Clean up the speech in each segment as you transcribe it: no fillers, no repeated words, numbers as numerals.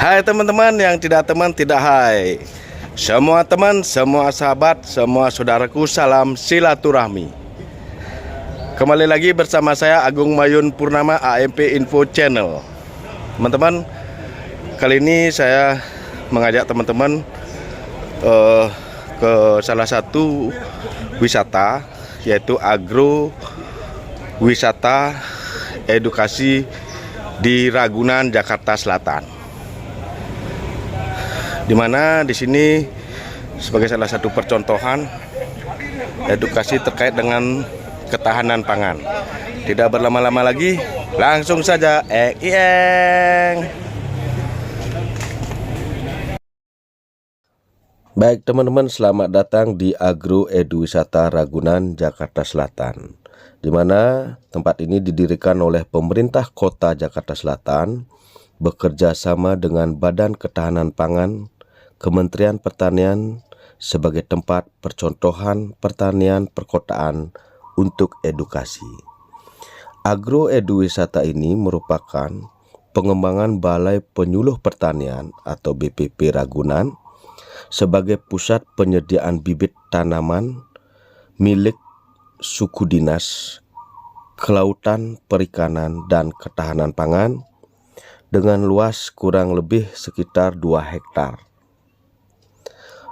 Hai teman-teman yang tidak teman tidak hai. Semua teman, semua sahabat, semua saudaraku, salam silaturahmi. Kembali lagi bersama saya Agung Mayun Purnama, AMP Info Channel. Teman-teman, kali ini saya mengajak teman-teman ke salah satu wisata, yaitu agro wisata edukasi di Ragunan, Jakarta Selatan. Dimana di sini sebagai salah satu percontohan edukasi terkait dengan ketahanan pangan. Tidak berlama-lama lagi, langsung saja Baik teman-teman, selamat datang di Agro Edu Wisata Ragunan, Jakarta Selatan, di mana tempat ini didirikan oleh pemerintah kota Jakarta Selatan bekerja sama dengan Badan Ketahanan Pangan, Kementerian Pertanian sebagai tempat percontohan pertanian perkotaan untuk edukasi. Agro Edu Wisata ini merupakan pengembangan Balai Penyuluh Pertanian atau BPP Ragunan sebagai pusat penyediaan bibit tanaman milik suku dinas Kelautan, Perikanan, dan Ketahanan Pangan dengan luas kurang lebih sekitar 2 hektar.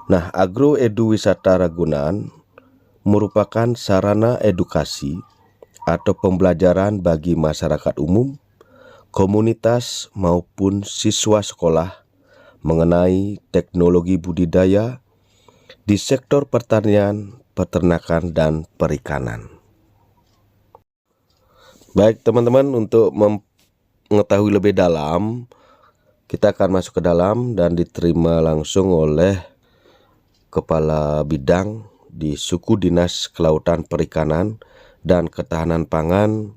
Nah, Agro Edu Wisata Ragunan merupakan sarana edukasi atau pembelajaran bagi masyarakat umum, komunitas maupun siswa sekolah mengenai teknologi budidaya di sektor pertanian, peternakan, dan perikanan. Baik teman-teman, untuk mengetahui lebih dalam, kita akan masuk ke dalam dan diterima langsung oleh Kepala Bidang di Suku Dinas Kelautan, Perikanan, dan Ketahanan Pangan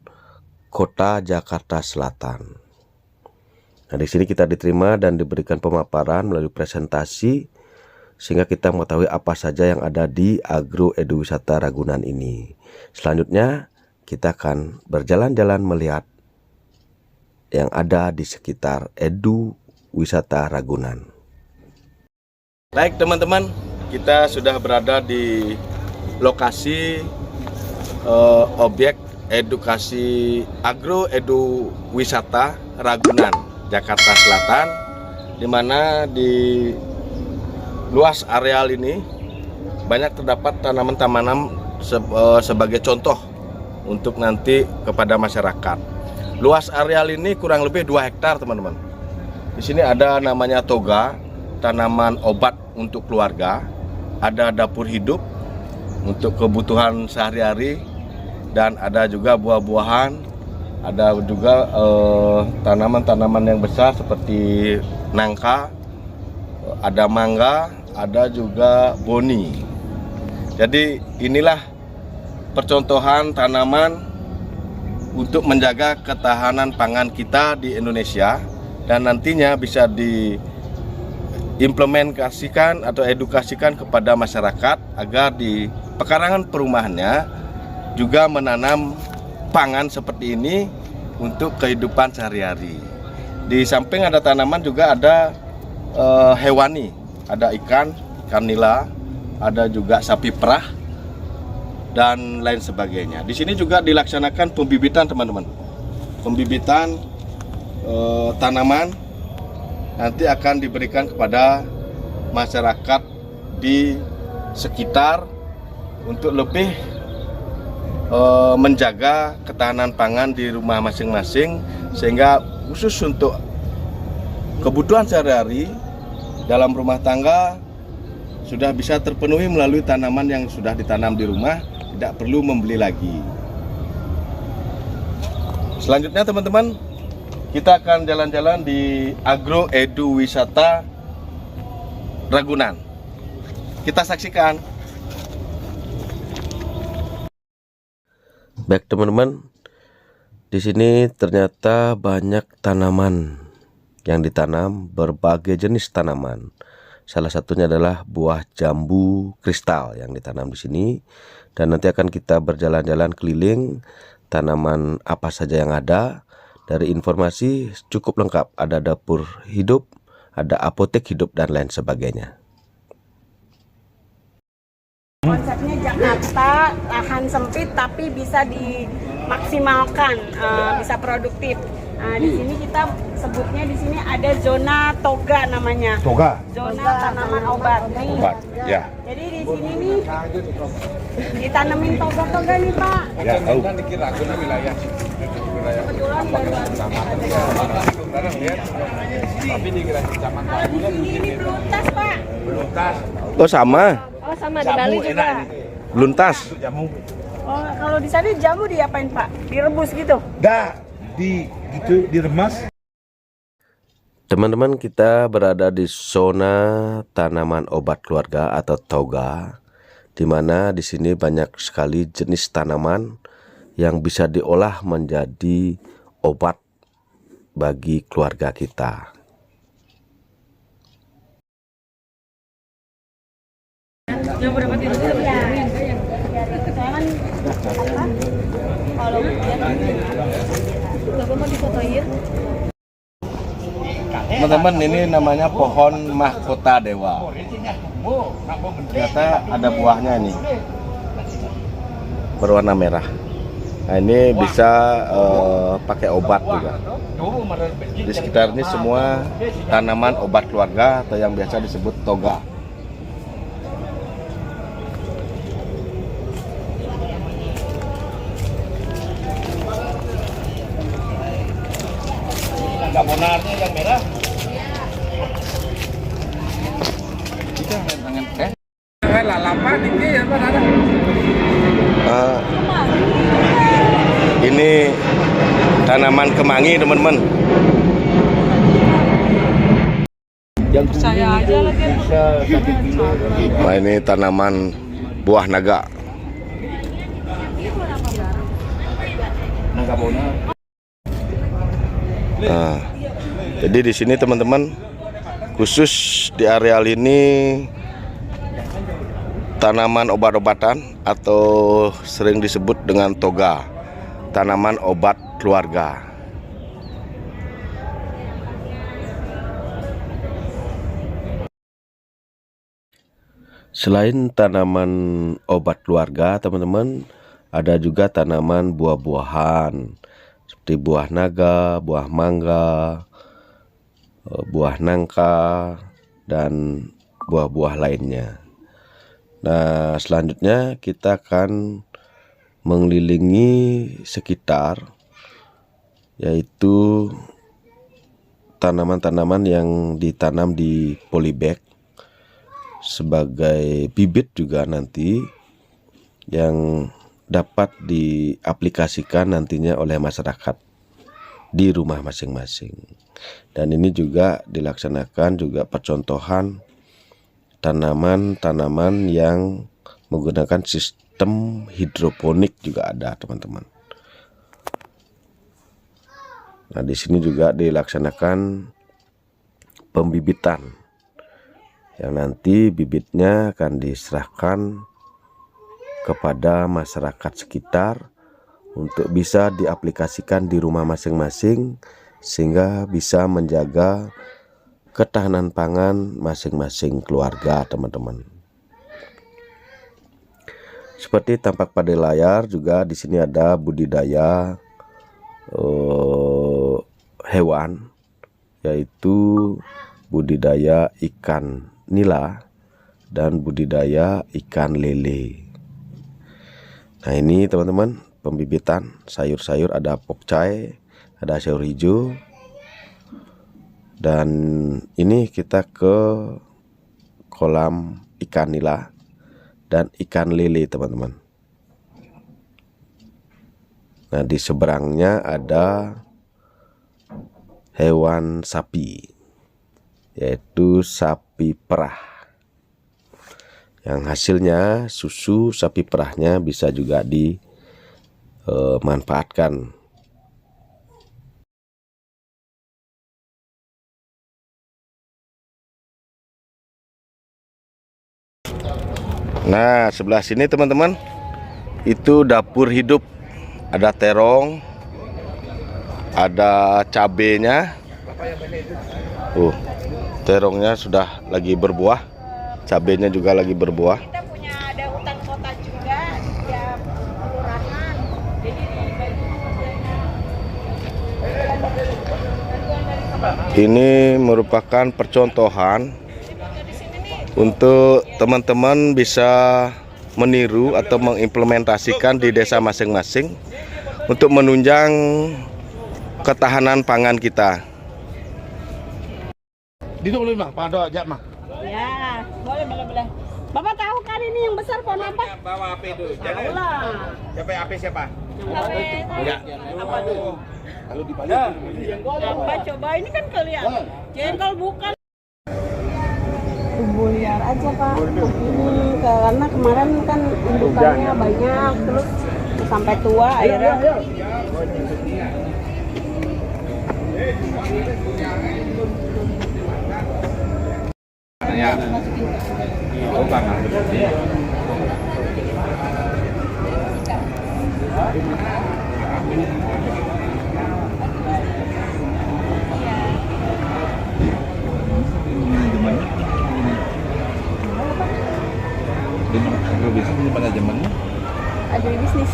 Kota Jakarta Selatan. Nah, di sini kita diterima dan diberikan pemaparan melalui presentasi sehingga kita mengetahui apa saja yang ada di Agro Edu Wisata Ragunan ini. Selanjutnya kita akan berjalan-jalan melihat yang ada di sekitar Edu Wisata Ragunan. Baik teman-teman, kita sudah berada di lokasi objek edukasi Agro Edu Wisata Ragunan, Jakarta Selatan, di mana di luas areal ini banyak terdapat tanaman-tanaman sebagai contoh untuk nanti kepada masyarakat. Luas areal ini kurang lebih 2 hektar teman-teman. Di sini ada namanya toga, tanaman obat untuk keluarga, ada dapur hidup untuk kebutuhan sehari-hari, dan ada juga buah-buahan, ada juga tanaman-tanaman yang besar seperti nangka, ada mangga, ada juga boni. Jadi inilah percontohan tanaman untuk menjaga ketahanan pangan kita di Indonesia, dan nantinya bisa diimplementasikan atau edukasikan kepada masyarakat agar di pekarangan perumahannya juga menanam pangan seperti ini untuk kehidupan sehari-hari. Di samping ada tanaman juga ada hewani, ada ikan nila, ada juga sapi perah, dan lain sebagainya. Di sini juga dilaksanakan pembibitan teman-teman. Pembibitan tanaman nanti akan diberikan kepada masyarakat di sekitar untuk lebih menjaga ketahanan pangan di rumah masing-masing, sehingga khusus untuk kebutuhan sehari-hari dalam rumah tangga sudah bisa terpenuhi melalui tanaman yang sudah ditanam di rumah, tidak perlu membeli lagi. Selanjutnya teman-teman, kita akan jalan-jalan di Agro Edu Wisata Ragunan. Kita saksikan. Baik teman-teman, di sini ternyata banyak tanaman yang ditanam, berbagai jenis tanaman. Salah satunya adalah buah jambu kristal yang ditanam di sini, dan nanti akan kita berjalan-jalan keliling tanaman apa saja yang ada. Dari informasi cukup lengkap, ada dapur hidup, ada apotek hidup dan lain sebagainya. Konsepnya Jakarta, lahan sempit tapi bisa dimaksimalkan, bisa produktif. Nah, di sini kita sebutnya di sini ada zona toga namanya. Toga. Zona tanaman obat. Obat. Ya. Jadi di sini nih ditanemin toga-toga nih Pak. Ya, tahu. Kebetulan baru Kalau di sini ini beluntas Pak. Oh sama, Oh sama di Bali juga. luntas. Jamu. Oh kalau di sana jamu diapain Pak? Direbus gitu? Dah diremas. Teman-teman, kita berada di zona tanaman obat keluarga atau toga, di mana di sini banyak sekali jenis tanaman yang bisa diolah menjadi obat bagi keluarga kita. Yang berapa kilo itu kalau Bapak mau difotoin? Teman-teman, ini namanya pohon mahkota dewa. Ternyata ada buahnya ini, berwarna merah. Nah, ini bisa pakai obat juga. Di sekitar ini semua tanaman obat keluarga atau yang biasa disebut toga. Bonarnya yang merah. Ini tanaman kemangi, teman-teman. Yang Saya aja lagi. Nah, ini tanaman buah naga. naga bonar. Nah, jadi di sini teman-teman, khusus di areal ini tanaman obat-obatan atau sering disebut dengan toga, tanaman obat keluarga. Selain tanaman obat keluarga, teman-teman, ada juga tanaman buah-buahan seperti buah naga, buah mangga, buah nangka, dan buah-buah lainnya. Nah, selanjutnya kita akan mengelilingi sekitar, yaitu tanaman-tanaman yang ditanam di polybag sebagai bibit juga nanti yang dapat diaplikasikan nantinya oleh masyarakat di rumah masing-masing. Dan ini juga dilaksanakan juga percontohan tanaman-tanaman yang menggunakan sistem hidroponik juga ada, teman-teman. Nah, di sini juga dilaksanakan pembibitan yang nanti bibitnya akan diserahkan kepada masyarakat sekitar untuk bisa diaplikasikan di rumah masing-masing sehingga bisa menjaga ketahanan pangan masing-masing keluarga, teman-teman. Seperti tampak pada layar juga di sini ada budidaya hewan, yaitu budidaya ikan nila dan budidaya ikan lele. Nah, ini teman-teman pembibitan sayur-sayur, ada pokcai, ada sayur hijau, dan ini kita ke kolam ikan nila dan ikan lele, teman-teman. Nah, di seberangnya ada hewan sapi, yaitu sapi perah, yang hasilnya susu sapi perahnya bisa juga dimanfaatkan. Nah, sebelah sini teman-teman, itu dapur hidup. Ada terong, ada cabenya. Terongnya sudah lagi berbuah, cabenya juga lagi berbuah. Kita punya ada hutan kota juga di tiap kelurahan. Jadi Ini merupakan percontohan untuk teman-teman bisa meniru atau mengimplementasikan di desa masing-masing untuk menunjang ketahanan pangan kita. Dito ulit mah, pada aja mah. ya, boleh. Bapak tahu kan ini yang besar pohon apa? Bawa HP itu. Tahu lah. Siapa HP siapa? Ya. Apa tuh? Kalau dibalik. Apa coba ini kan kelihatan. Jengkol bukan. Tumbuh liar aja Pak. Karena kemarin kan indukannya banyak terus sampai tua akhirnya. Ya. Oh, tangan. Kalau bisnis pada zamannya, Ada bisnis.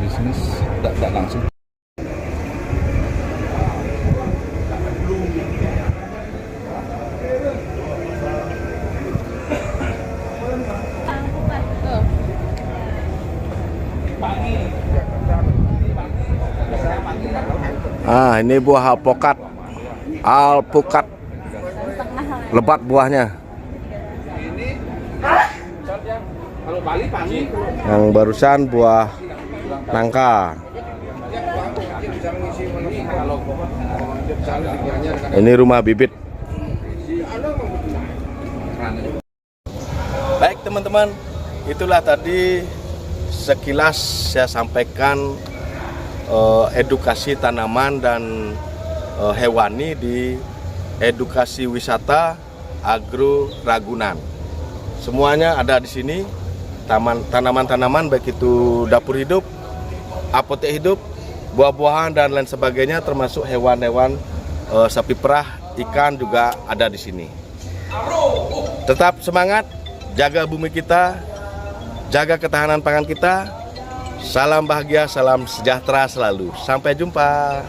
bisnis tidak langsung. Ah, ini buah alpukat. Lebat buahnya. Kalau Bali pagi. Yang barusan buah nangka. Ini rumah bibit. Baik teman-teman, itulah tadi sekilas saya sampaikan edukasi tanaman dan hewani di edukasi wisata Agro Ragunan. Semuanya ada di sini. Tanaman-tanaman baik itu dapur hidup, apotek hidup, buah-buahan dan lain sebagainya, termasuk hewan-hewan sapi perah, ikan juga ada di sini. Tetap semangat, jaga bumi kita, jaga ketahanan pangan kita. Salam bahagia, salam sejahtera selalu. Sampai jumpa.